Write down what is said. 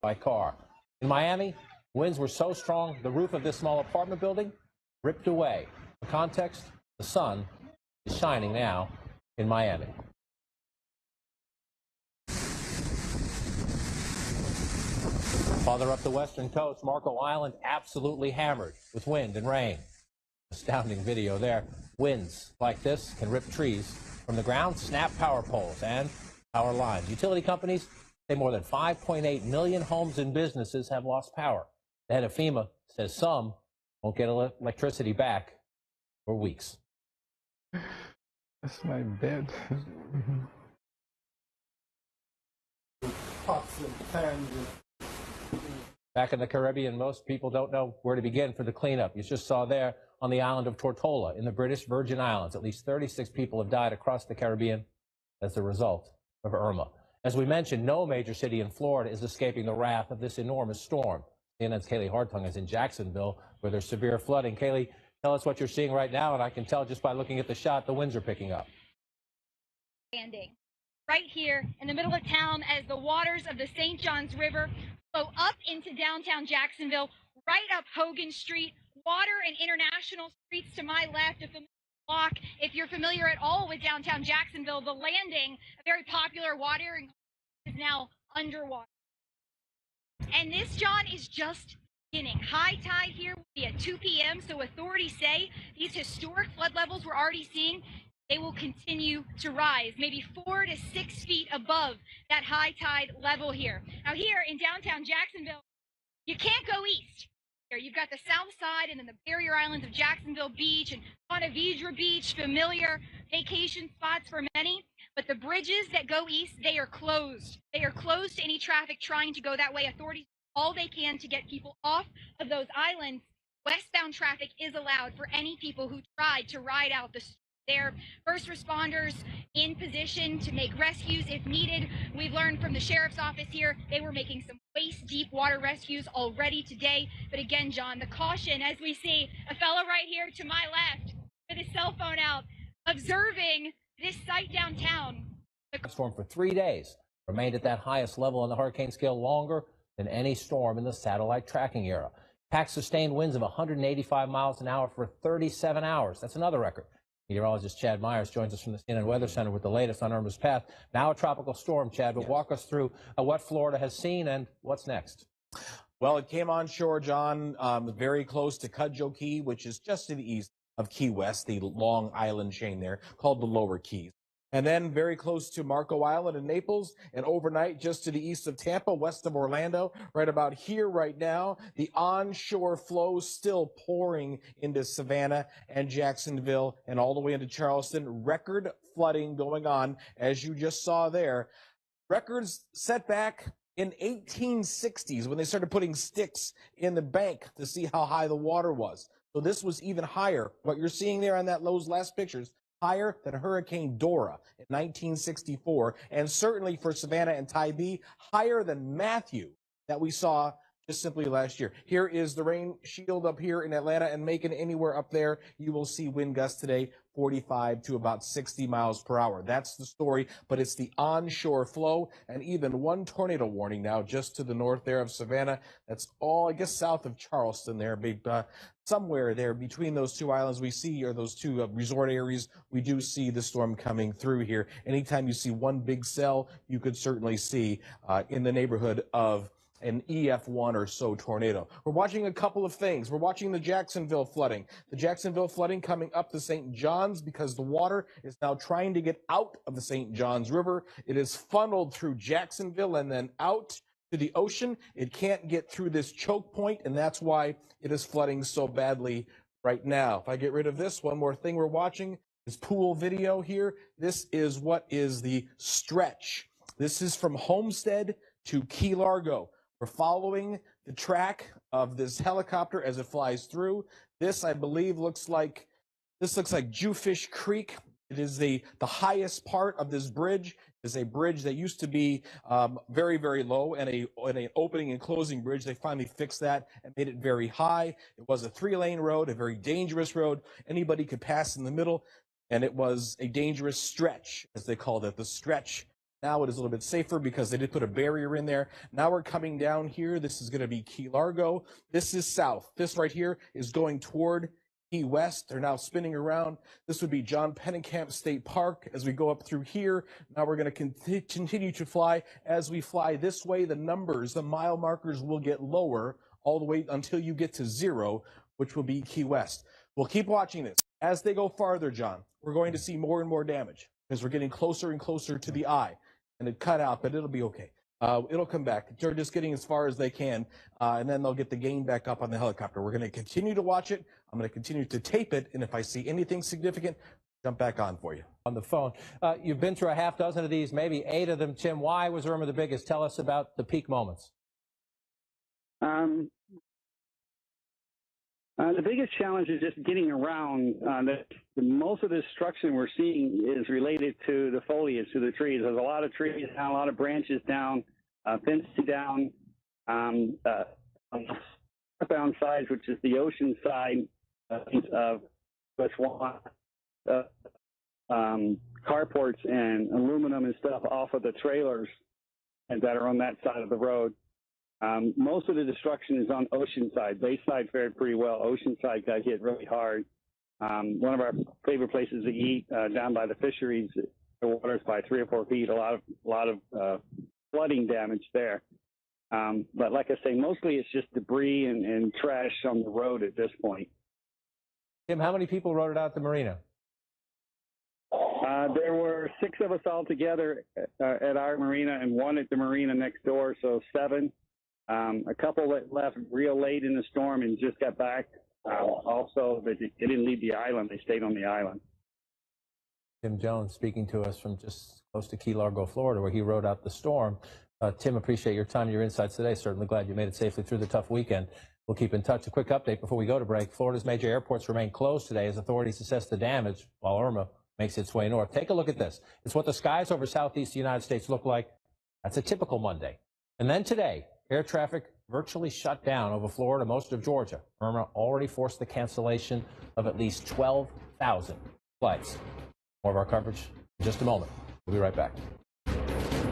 by car. In Miami, winds were so strong the roof of this small apartment building ripped away. For context, the sun is shining now in Miami. Farther up the western coast, Marco Island absolutely hammered with wind and rain. Astounding video there. Winds like this can rip trees from the ground, snap power poles and power lines. Utility companies say more than 5.8 million homes and businesses have lost power. The head of FEMA says some won't get electricity back for weeks. That's my bed. Pots and pans. Back in the Caribbean, most people don't know where to begin for the cleanup. You just saw there on the island of Tortola in the British Virgin Islands. At least 36 people have died across the Caribbean as a result of Irma. As we mentioned, no major city in Florida is escaping the wrath of this enormous storm. CNN's Kaylee Hartung is in Jacksonville where there's severe flooding. Kaylee, tell us what you're seeing right now, and I can tell just by looking at the shot the winds are picking up. Standing right here in the middle of town as the waters of the St. Johns River flow up into downtown Jacksonville, right up Hogan Street, Water and International Streets to my left, a familiar block. If you're familiar at all with downtown Jacksonville, the Landing, a very popular watering hole, is now underwater. And this, John, is just beginning. High tide here will be at 2 p.m., so authorities say these historic flood levels we're already seeing, they will continue to rise, maybe 4 to 6 feet above that high tide level here. Now here in downtown Jacksonville, you can't go east. Here you've got the south side and then the barrier islands of Jacksonville Beach and Ponte Vedra Beach, familiar vacation spots for many. But the bridges that go east, they are closed. They are closed to any traffic trying to go that way. Authorities do all they can to get people off of those islands. Westbound traffic is allowed for any people who tried to ride out the there. First responders in position to make rescues if needed. We've learned from the sheriff's office here, they were making some waist-deep water rescues already today. But again, John, the caution as we see a fellow right here to my left with his cell phone out, observing this site downtown. The storm for 3 days remained at that highest level on the hurricane scale longer than any storm in the satellite tracking era. Packed sustained winds of 185 miles an hour for 37 hours. That's another record. Meteorologist Chad Myers joins us from the CNN Weather Center with the latest on Irma's path. Now a tropical storm, Chad, but walk us through what Florida has seen and what's next. Well, it came on shore, John, very close to Cudjoe Key, which is just to the east of Key West, the long island chain there called the Lower Keys. And then very close to Marco Island and Naples, and overnight just to the east of Tampa, west of Orlando. Right about here right now, the onshore flow still pouring into Savannah and Jacksonville and all the way into Charleston. Record flooding going on, as you just saw there. Records set back in 1860s when they started putting sticks in the bank to see how high the water was. So this was even higher. What you're seeing there on those last pictures, higher than Hurricane Dora in 1964, and certainly for Savannah and Tybee, higher than Matthew that we saw just simply last year. Here is the rain shield up here in Atlanta and Macon. Anywhere up there, you will see wind gusts today, 45 to about 60 miles per hour. That's the story, but it's the onshore flow, and even one tornado warning now just to the north there of Savannah. That's all, I guess, south of Charleston there. Somewhere there between those two islands we see, or those two resort areas, we do see the storm coming through here. Anytime you see one big cell, you could certainly see in the neighborhood of an EF1 or so tornado. We're watching a couple of things. We're watching the Jacksonville flooding. The Jacksonville flooding coming up the St. Johns because the water is now trying to get out of the St. Johns River. It is funneled through Jacksonville and then out to the ocean. It can't get through this choke point, and that's why it is flooding so badly right now. If I get rid of this, one more thing we're watching is pool video here. This is what is the stretch. This is from Homestead to Key Largo. We're following the track of this helicopter as it flies through. This, I believe, looks like Jewfish Creek. It is the highest part of this bridge. It is a bridge that used to be very, very low, and an opening and closing bridge. They finally fixed that and made it very high. It was a 3-lane road, a very dangerous road. Anybody could pass in the middle, and it was a dangerous stretch, as they called it, the stretch Now it is a little bit safer because they did put a barrier in there. Now we're coming down here. This is going to be Key Largo. This is south. This right here is going toward Key West. They're now spinning around. This would be John Pennekamp State Park as we go up through here. Now we're going to continue to fly. As we fly this way, the numbers, the mile markers will get lower all the way until you get to 0, which will be Key West. We'll keep watching this. As they go farther, John, we're going to see more and more damage because we're getting closer and closer to the eye. And it cut out, but it'll be okay. It'll come back. They're just getting as far as they can, and then they'll get the gain back up on the helicopter. We're going to continue to watch it. I'm going to continue to tape it, and if I see anything significant, jump back on for you. On the phone. You've been through a half dozen of these, maybe 8 of them. Tim, why was Irma the biggest? Tell us about the peak moments. The biggest challenge is just getting around. Most of the destruction we're seeing is related to the foliage, to the trees. There's a lot of trees down, a lot of branches down, fencing down. On the southbound side, which is the ocean side of West carports and aluminum and stuff off of the trailers that are on that side of the road. Most of the destruction is on ocean side. Bay side fared pretty well. Ocean side got hit really hard. One of our favorite places to eat down by the fisheries, the water's by 3 or 4 feet. A lot of flooding damage there. But like I say, mostly it's just debris and trash on the road at this point. Tim, how many people rode it out the marina? There were 6 of us all together at our marina and 1 at the marina next door, so 7. A couple that left real late in the storm and just got back. Also, they didn't leave the island. They stayed on the island. Tim Jones speaking to us from just close to Key Largo, Florida, where he rode out the storm. Tim, appreciate your time and your insights today. Certainly glad you made it safely through the tough weekend. We'll keep in touch. A quick update before we go to break. Florida's major airports remain closed today as authorities assess the damage while Irma makes its way north. Take a look at this. It's what the skies over southeast United States look like. That's a typical Monday. And then today, air traffic virtually shut down over Florida, most of Georgia. Irma already forced the cancellation of at least 12,000 flights. More of our coverage in just a moment. We'll be right back.